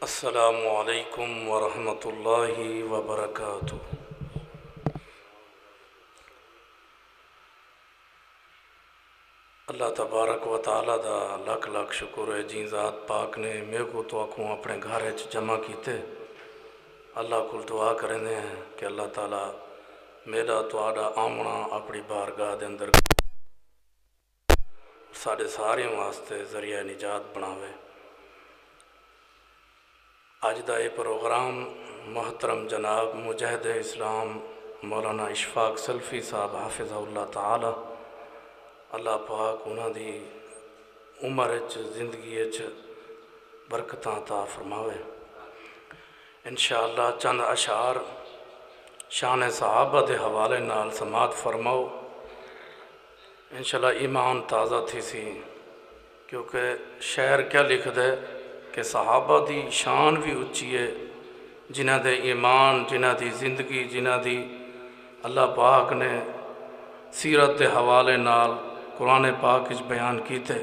السلام علیکم ورحمۃ اللہ وبرکاتہ۔ اللہ تبارک و تعالیٰ دا لاکھ لاکھ شکر ہے جی ذات پاک نے میرے کو تو آنکھوں اپنے گھر جمع کیتے۔ اللہ کو دعا کریں ہیں کہ اللہ تعالیٰ میرا تو آڈا آمنا اپنی بارگاہ دے اندر ساڑھے سارے واسطے ذریعہ نجات بناوے۔ آج دا یہ پروگرام محترم جناب مجاہد اسلام مولانا اشفاق سلفی صاحب حافظ اللہ تعالی اللہ پاک انہاں دی عمر زندگی برکتاں عطا فرماوے۔ انشاءاللہ چند اشعار شان صحابہ دے حوالے نال سماعت فرماؤ۔ انشاءاللہ ایمان تازہ تھی سی، کیونکہ شعر کیا لکھ دے کہ صحابہ دی شان بھی اچھی ہے، جنہ دے ایمان، جنہ دی زندگی، جنہ دی اللہ پاک نے سیرت دے حوالے نال قرآن پاک اس بیان کیتے۔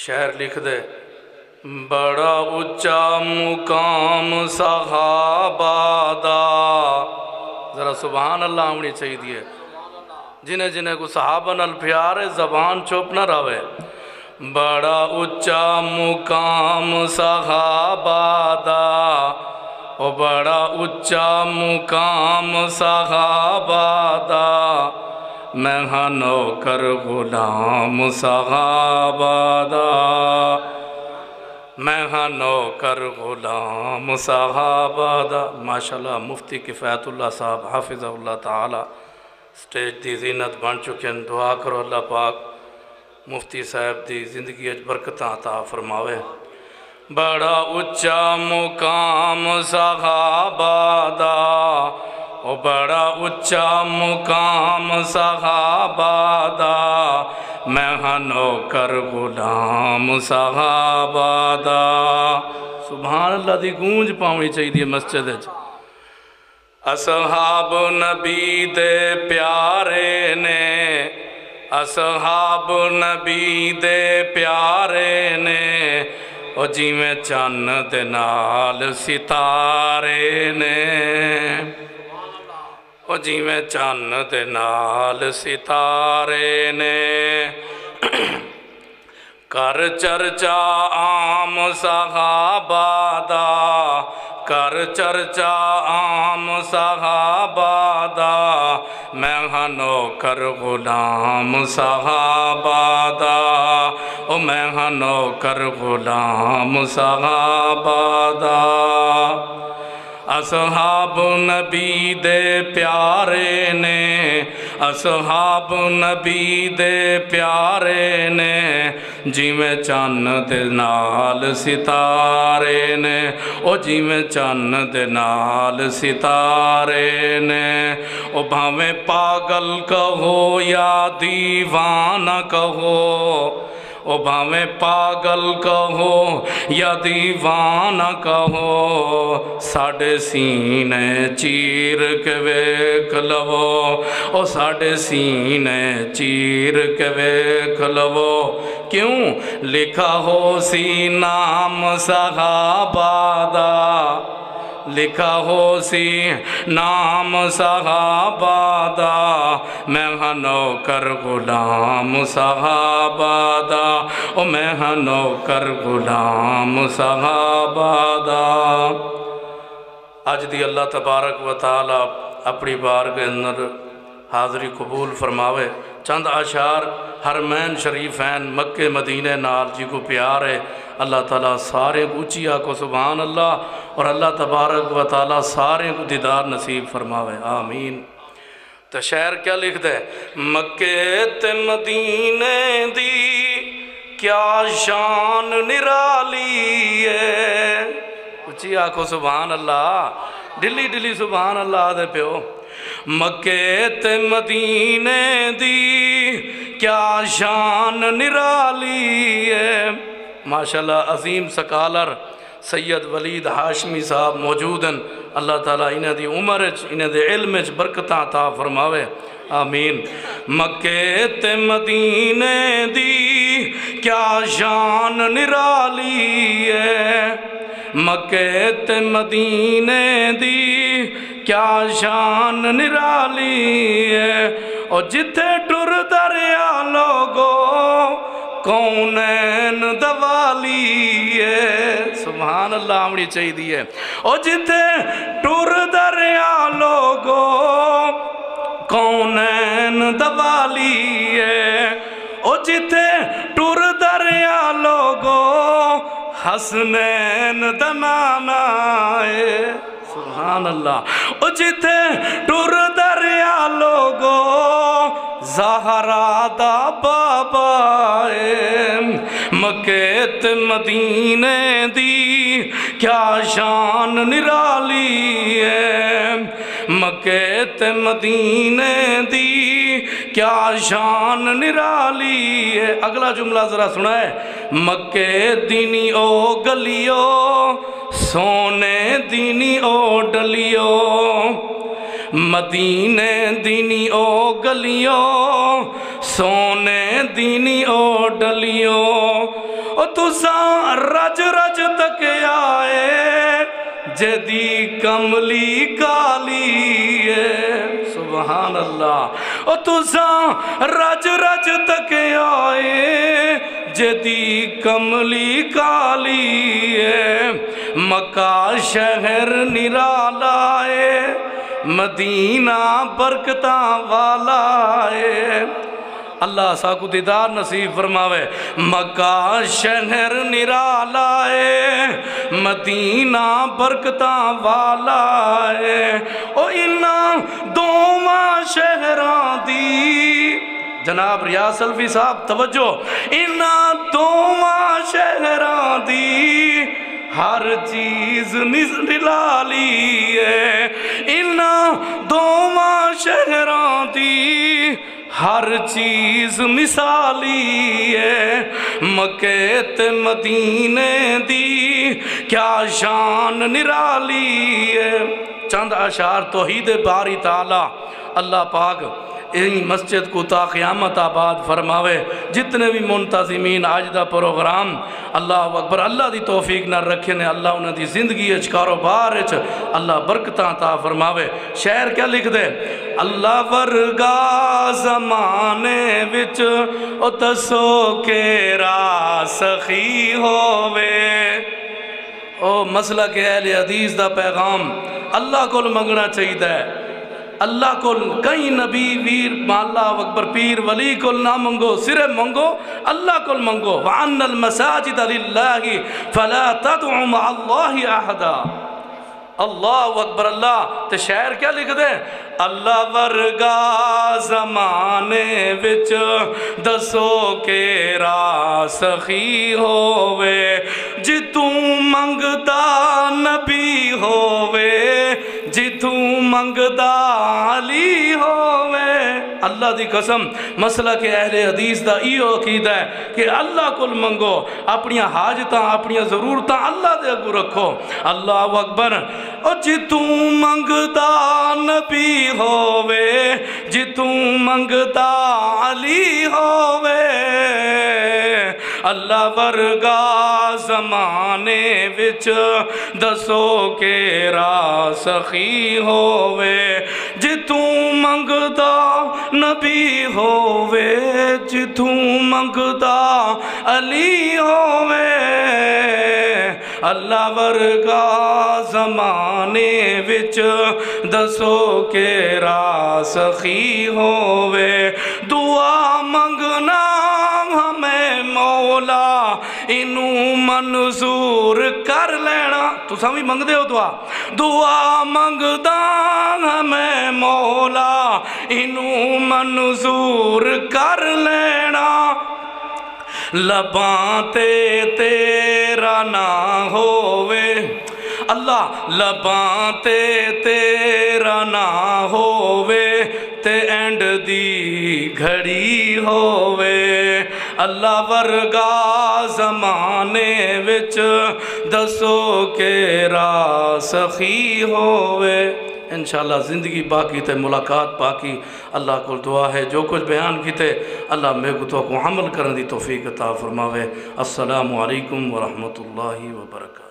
شعر لکھ دے بڑا اچا مقام صحابہ دا، ذرا سبحان اللہ ہونی چاہیے دیئے، جنہیں کو صحابہ نال پیارے زبان چوپ نہ راوے۔ بڑا اچا مقام صحابہ دا، او بڑا اچا مقام صحابہ دا، میں ہاں نوکر غلام صحابہ دا، میں ہاں نوکر غلام صحابہ دا۔ ماشاءاللہ مفتی کفایت اللہ صاحب حافظ اللہ تعالی سٹیج دی زینت بن چکے ہیں۔ دعا کرو اللہ پاک مفتی صاحب دی زندگی برکتاں عطا فرماوے۔ بڑا اچا مقام صحابہ دا، او بڑا اچا مقام صحابہ دا، میں ہاں نوکر غلام صحابہ دا۔ سبحان اللہ دی گونج پاؤنی چاہیے دی مسجد ہے۔ اصحاب نبی دے پیارے نے، اصحاب نبی دے پیارے نے، او جی میں چن دے نال ستارے نے، او جی میں چن دے نال ستارے نے، کر چرچا عام صحابہ دا، کر چرچا عام صحابہ دا، میں ہاں نوکر غلام صحابہ دا، او میں ہاں نوکر غلام صحابہ دا۔ اصحاب نبی دے پیارے نے، اصحاب نبی دے پیارے نے، جی میں چن دے نال ستارے نے، او جی میں چن دے نال ستارے نے، او بھاویں پاگل کہو یا دیوانہ کہو، او بھاویں پاگل کہو یا دیوانہ کہو، ساڑھے سینے چیر کے ویکھ لو، او ساڑھے سینے چیر کے ویکھ لو، کیوں لکھا ہو سی نام صحابہ دا، لکھا ہو سی نام صحابہ دا، میں ہاں نوکر غلام صحابہ دا، او میں ہاں نوکر غلام صحابہ دا۔ آج دی اللہ تبارک و تعالی اپنی بارگاہ اندر حاضری قبول فرماوے۔ چند اشعار حرمین شریفین مکہ مدینہ نال جی کو پیار ہے، اللہ تعالیٰ سارے اونچی آکو سبحان اللہ، اور اللہ تبارک و تعالیٰ سارے کو دیدار نصیب فرماوے آمین۔ تو شعر کیا لکھ دے مکہ تے مدینہ دی کیا شان نرالی ہے، اونچی آکو سبحان اللہ، ڈلی ڈلی سبحان اللہ دے پیو۔ مکہ تے مدینہ دی کیا شان نرالی ہے۔ ماشاءاللہ عظیم سکالر سید ولید ہاشمی صاحب موجود ہیں، اللہ تعالیٰ انہیں دی عمر انہیں دے علم برکتاں عطا فرماوے آمین۔ مکہ تے مدینے دی کیا شان نرالی ہے، مکے تے مدینے دی کیا شان نرالی ہے، او جتھے ٹر دریا لوگو کونین دوالی ہے، سبحان اللہ آمڑی چاہی دی ہے، او جتھے ٹر دریا لوگو کونین دوالی ہے، او جتھے ٹر دریا لوگو حسنین دنانا ہے، سبحان اللہ، او جتھے ٹر دریا لوگو زہرا دا بابا ہے، مکے تے مدینے دی کیا شان نرالی ہے، مکے تے مدینے دی کیا شان نرالی ہے۔ اگلا جملہ ذرا سنا ہے، مکے دینی او گلیو سونے دینی او ڈلیو، مدینے دینی او گلیو سونے دینی او ڈلیو، او تساں رج رج تک آئے جدی کملی کالی ہے، سبحان اللہ، او تساں رج رج تک آئے جدی کملی کالی ہے، مکہ شہر نرالا ہے، مدینہ برکتاں والا ہے، اللہ ساکو دیدار نصیب فرماوے، مکہ شہر نرالا ہے، مدینہ برکتاں والا ہے، او انہاں دوواں شہران دی، جناب ریاض سلفی صاحب توجہ، انہاں دوواں شہران دی ہر چیز نرالی ہے، انہاں دوواں شہران دی ہر چیز مثالی ہے، مکے تے مدینے دی کیا شان نرالی ہے۔ چند اشعار توحید باری تعالی اللہ پاک این مسجد کو تا قیامت آباد فرماوے، جتنے بھی منتظمین آج دا پروگرام اللہ اکبر اللہ دی توفیق نہ رکھے نے، اللہ انہوں دی زندگی اچ کاروبار اچ اللہ برکتاں تا فرماوے۔ شعر کیا لکھ دے، اللہ ورگا زمانے وچ او تسو کے را سخی ہووے، او مسئلہ کہ اہل حدیث دا پیغام اللہ کو منگنا چاہیے ہے، اللہ کو کئی نبی ویر اللہ اکبر پیر ولی کو نہ منگو، صرف منگو اللہ کو منگو، وَأَنَّ الْمَسَاجِدَ لِلَّهِ فَلَا تَدْعُ مَعَ اللَّهِ أَحَدًا، اللہ اکبر اللہ۔ تے شاعر کیا لکھ دے، اللہ ورگا زمانے وچ دسو کے را سخی ہووے، جتوں منگدا نبی ہووے، جتوں منگدا علی ہووے، اللہ دی قسم مسئلہ کہ اہل حدیث دا ایو عقیدہ ہے کہ اللہ کو منگو، اپنی حاجتاں اپنی ضرورتاں اللہ دے اگو رکھو، اللہ اکبر۔ او جتوں منگدا نبی ہووے، جتوں منگدا علی ہووے، اللہ ورگا زمانے وچ دسو کے را سخی ہووے، جتوں منگدا نبی ہووے، جتوں منگدا علی ہووے، اللہ ورگا زمانے وچ دسو کے را سخی ہووے، دعا منگنا ہمیں مولا انہوں منظور کر لینا، تو سامیں منگ دے ہو دعا منگدا ہمیں مولا انہوں منظور کر لینا، لباں تے تیرا نہ ہووے، اللہ لباں تے تیرا نہ ہووے، تے اینڈ دی گھڑی ہووے، اللہ ورگا زمانے وچ دسو کے را سخی ہووے۔ انشاءاللہ زندگی باقی تے ملاقات باقی، اللہ کو دعا ہے جو کچھ بیان کیتے اللہ میں کو عمل کرنے دی توفیق عطا فرماوے۔ السلام علیکم ورحمۃ اللہ وبرکاتہ۔